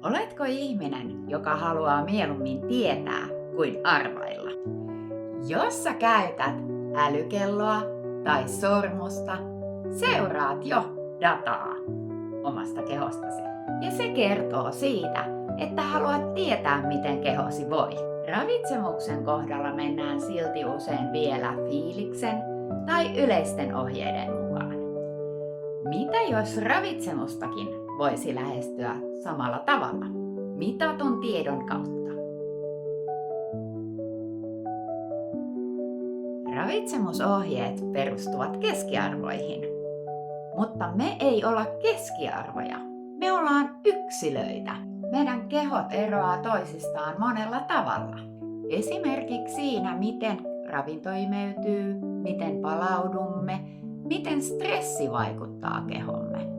Oletko ihminen, joka haluaa mieluummin tietää kuin arvailla? Jos sä käytät älykelloa tai sormusta, seuraat jo dataa omasta kehostasi. Ja se kertoo siitä, että haluat tietää, miten kehosi voi. Ravitsemuksen kohdalla mennään silti usein vielä fiiliksen tai yleisten ohjeiden mukaan. Mitä jos ravitsemustakin voisi lähestyä samalla tavalla, mitatun tiedon kautta? Ravitsemusohjeet perustuvat keskiarvoihin, mutta me ei olla keskiarvoja. Me ollaan yksilöitä. Meidän kehot eroaa toisistaan monella tavalla. Esimerkiksi siinä, miten ravinto imeytyy, miten palaudumme, miten stressi vaikuttaa kehomme.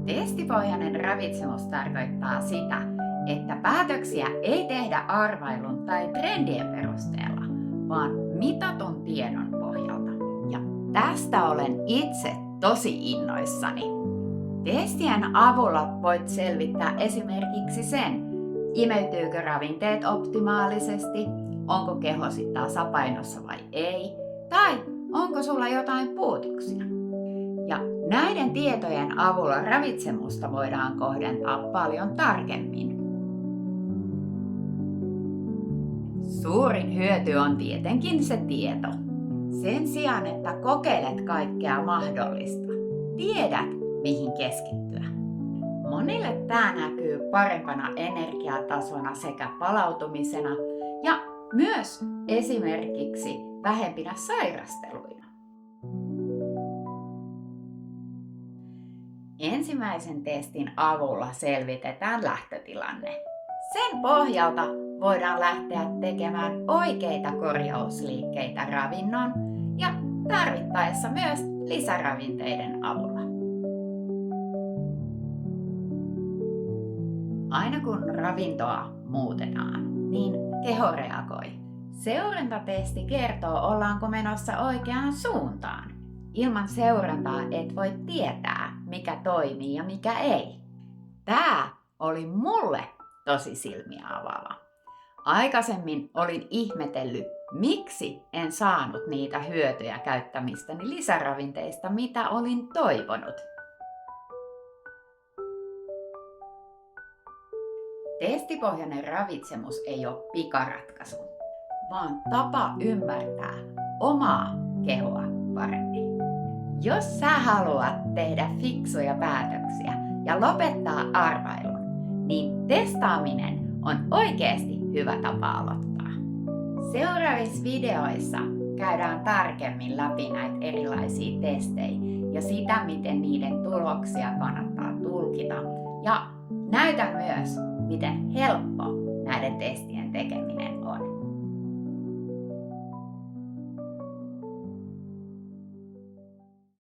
Testipohjainen ravitsemus tarkoittaa sitä, että päätöksiä ei tehdä arvailun tai trendien perusteella, vaan mitatun tiedon pohjalta. Ja tästä olen itse tosi innoissani. Testien avulla voit selvittää esimerkiksi sen, imeytyykö ravinteet optimaalisesti, onko kehosi tasapainossa vai ei, tai onko sulla jotain puutuksia. Ja näiden tietojen avulla ravitsemusta voidaan kohdentaa paljon tarkemmin. Suurin hyöty on tietenkin se tieto. Sen sijaan, että kokeilet kaikkea mahdollista, tiedät, mihin keskittyä. Monille tämä näkyy parempana energiatasona sekä palautumisena ja myös esimerkiksi vähempinä sairasteluina. Ensimmäisen testin avulla selvitetään lähtötilanne. Sen pohjalta voidaan lähteä tekemään oikeita korjausliikkeitä ravinnon ja tarvittaessa myös lisäravinteiden avulla. Aina kun ravintoa muutetaan, niin keho reagoi. Seurantatesti kertoo, ollaanko menossa oikeaan suuntaan. Ilman seurantaa et voi tietää, mikä toimii ja mikä ei. Tää oli mulle tosi silmiä avaava. Aikaisemmin olin ihmetellyt, miksi en saanut niitä hyötyjä käyttämistäni lisäravinteista, mitä olin toivonut. Testipohjainen ravitsemus ei ole pikaratkaisu, vaan tapa ymmärtää omaa kehoa paremmin. Jos sä haluat tehdä fiksuja päätöksiä ja lopettaa arvailun, niin testaaminen on oikeasti hyvä tapa aloittaa. Seuraavissa videoissa käydään tarkemmin läpi näitä erilaisia testejä ja sitä, miten niiden tuloksia kannattaa tulkita. Ja näytän myös, miten helppo näiden testien tekeminen